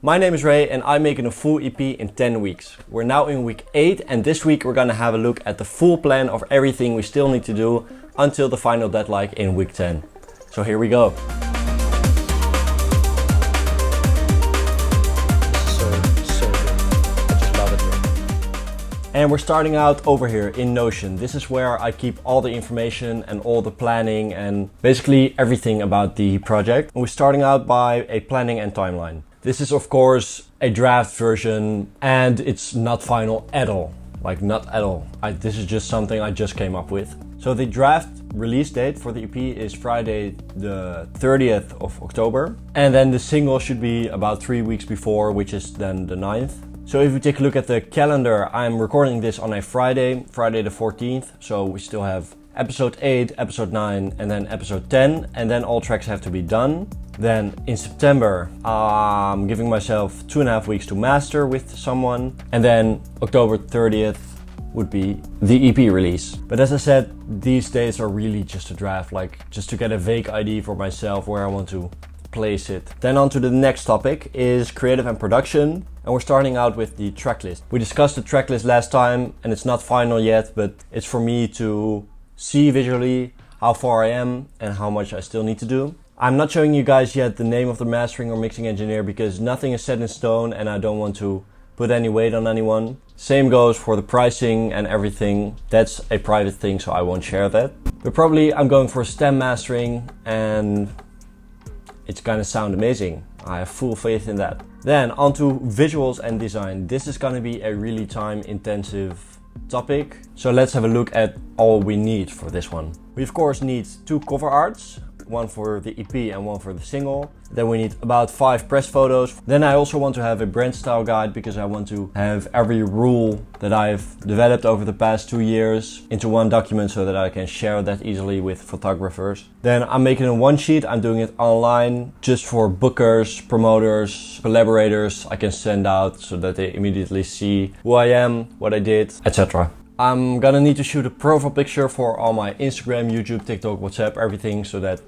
My name is Ray and I'm making a full EP in 10 weeks. We're now in week 8 and this week we're gonna have a look at the full plan of everything we still need to do until the final deadline in week 10. So here we go. And we're starting out over here in Notion. This is where I keep all the information and all the planning and basically everything about the project. And we're starting out by a planning and timeline. This is of course a draft version and it's not final at all. Like not at all. This is just something I just came up with. So the draft release date for the EP is Friday the 30th of October. And then the single should be about 3 weeks before, which is then the 9th. So if we take a look at the calendar, I'm recording this on a Friday the 14th. So we still have episode 8, episode 9, and then episode 10. And then all tracks have to be done. Then in September, I'm giving myself 2.5 weeks to master with someone. And then October 30th would be the EP release. But as I said, these days are really just a draft, like just to get a vague idea for myself where I want to place it. Then on to the next topic is creative and production. And we're starting out with the tracklist. We discussed the tracklist last time and it's not final yet, but it's for me to see visually how far I am and how much I still need to do. I'm not showing you guys yet the name of the mastering or mixing engineer because nothing is set in stone and I don't want to put any weight on anyone. Same goes for the pricing and everything. That's a private thing, so I won't share that. But probably I'm going for stem mastering and it's gonna sound amazing. I have full faith in that. Then onto visuals and design. This is gonna be a really time intensive topic. So let's have a look at all we need for this one. We of course need 2 cover arts, one for the EP and one for the single. Then we need about 5 press photos. Then I also want to have a brand style guide because I want to have every rule that I've developed over the past 2 years into one document so that I can share that easily with photographers. Then I'm making a one sheet. I'm doing it online just for bookers, promoters, collaborators. I can send out so that they immediately see who I am, what I did, etc. I'm gonna need to shoot a profile picture for all my Instagram, YouTube, TikTok, WhatsApp, everything so that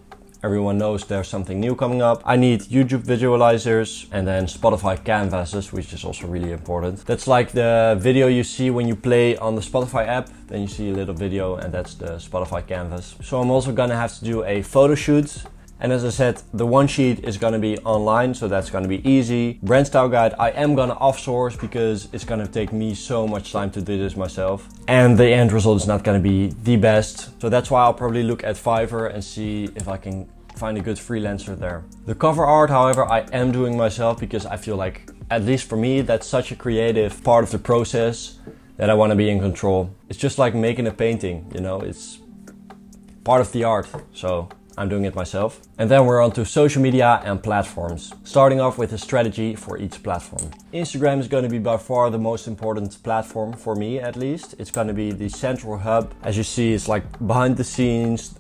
everyone knows there's something new coming up. I need YouTube visualizers and then Spotify canvases, which is also really important. That's like the video you see when you play on the Spotify app. Then you see a little video and that's the Spotify canvas. So I'm also gonna have to do a photo shoot. And as I said, the one sheet is gonna be online, so that's gonna be easy. Brand style guide, I am gonna off-source because it's gonna take me so much time to do this myself. And the end result is not gonna be the best. So that's why I'll probably look at Fiverr and see if I can find a good freelancer there. The cover art, however, I am doing myself because I feel like, at least for me, that's such a creative part of the process that I wanna be in control. It's just like making a painting, you know, it's part of the art. So I'm doing it myself. And then we're on to social media and platforms. Starting off with a strategy for each platform. Instagram is going to be by far the most important platform for me, at least. It's going to be the central hub. As you see, it's like behind the scenes,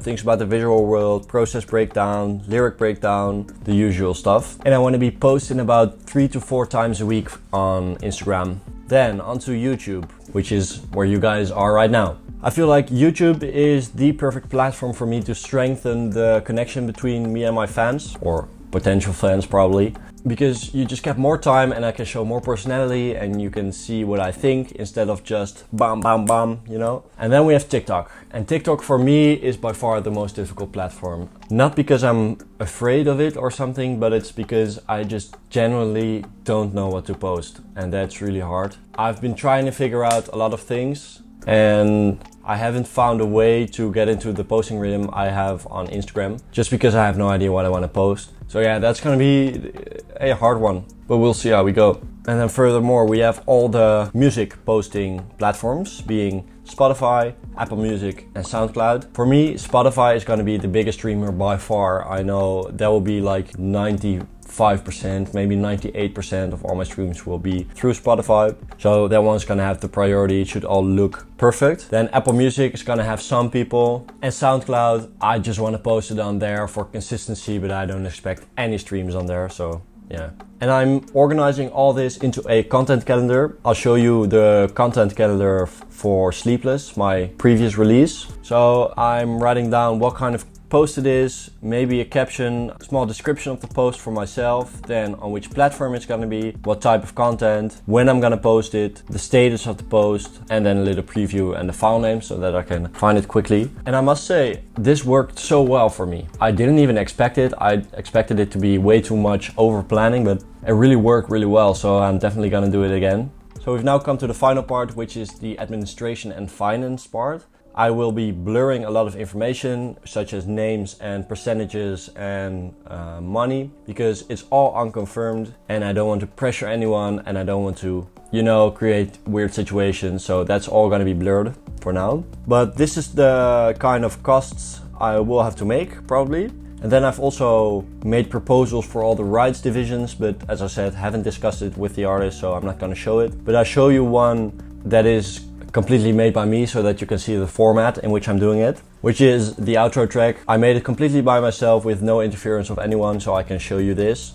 things about the visual world, process breakdown, lyric breakdown, the usual stuff. And I want to be posting about 3 to 4 times a week on Instagram. Then onto YouTube, which is where you guys are right now. I feel like YouTube is the perfect platform for me to strengthen the connection between me and my fans, or potential fans probably, because you just get more time and I can show more personality and you can see what I think instead of just bam, bam, bam, you know? And then we have TikTok. And TikTok for me is by far the most difficult platform. Not because I'm afraid of it or something, but it's because I just genuinely don't know what to post. And that's really hard. I've been trying to figure out a lot of things and I haven't found a way to get into the posting rhythm I have on Instagram, just because I have no idea what I want to post. So yeah, that's gonna be a hard one, but we'll see how we go. And then furthermore, we have all the music posting platforms, being Spotify, Apple Music and SoundCloud. For me, Spotify is gonna be the biggest streamer by far. I know that will be like 95%, maybe 98% of all my streams will be through Spotify. So that one's gonna have the priority. It should all look perfect. Then Apple Music is gonna have some people. And SoundCloud, I just wanna post it on there for consistency, but I don't expect any streams on there, so yeah. And I'm organizing all this into a content calendar. I'll show you the content calendar for Sleepless, my previous release. So I'm writing down what kind of post it is, maybe a caption, a small description of the post for myself, then on which platform it's gonna be, what type of content, when I'm gonna post it, the status of the post, and then a little preview and the file name so that I can find it quickly. And I must say, this worked so well for me. I didn't even expect it. I expected it to be way too much over planning, but it really worked really well, so I'm definitely gonna do it again. So we've now come to the final part, which is the administration and finance part. I will be blurring a lot of information, such as names and percentages and money, because it's all unconfirmed and I don't want to pressure anyone and I don't want to, you know, create weird situations. So that's all gonna be blurred for now. But this is the kind of costs I will have to make, probably. And then I've also made proposals for all the rights divisions, but as I said, haven't discussed it with the artist, so I'm not gonna show it. But I show you one that is completely made by me so that you can see the format in which I'm doing it, which is the outro track. I made it completely by myself with no interference of anyone, so I can show you this.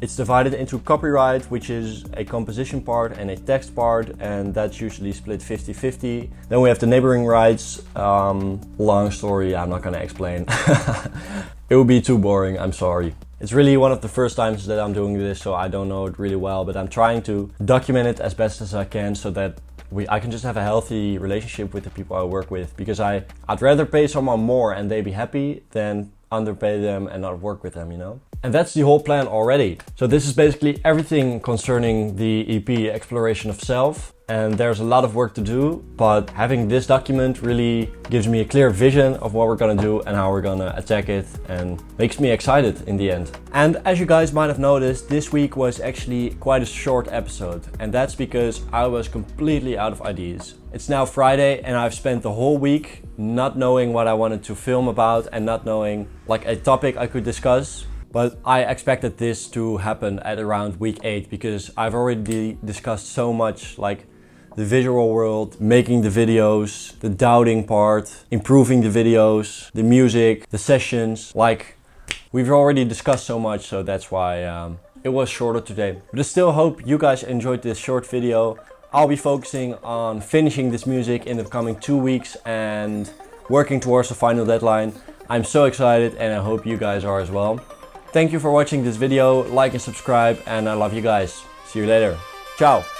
It's divided into copyright, which is a composition part and a text part, and that's usually split 50-50. Then we have the neighboring rights. Long story, I'm not gonna explain. It would be too boring, I'm sorry. It's really one of the first times that I'm doing this, so I don't know it really well, but I'm trying to document it as best as I can so that I can just have a healthy relationship with the people I work with, because I'd rather pay someone more and they be happy than underpay them and not work with them, you know? And that's the whole plan already. So this is basically everything concerning the EP Exploration of Self. And there's a lot of work to do, but having this document really gives me a clear vision of what we're gonna do and how we're gonna attack it, and makes me excited in the end. And as you guys might have noticed, this week was actually quite a short episode, and that's because I was completely out of ideas. It's now Friday and I've spent the whole week not knowing what I wanted to film about and not knowing like a topic I could discuss. But I expected this to happen at around week 8 because I've already discussed so much, like the visual world, making the videos, the doubting part, improving the videos, the music, the sessions. Like, we've already discussed so much, so that's why it was shorter today. But I still hope you guys enjoyed this short video. I'll be focusing on finishing this music in the coming 2 weeks and working towards the final deadline. I'm so excited and I hope you guys are as well. Thank you for watching this video, like and subscribe, and I love you guys. See you later. Ciao.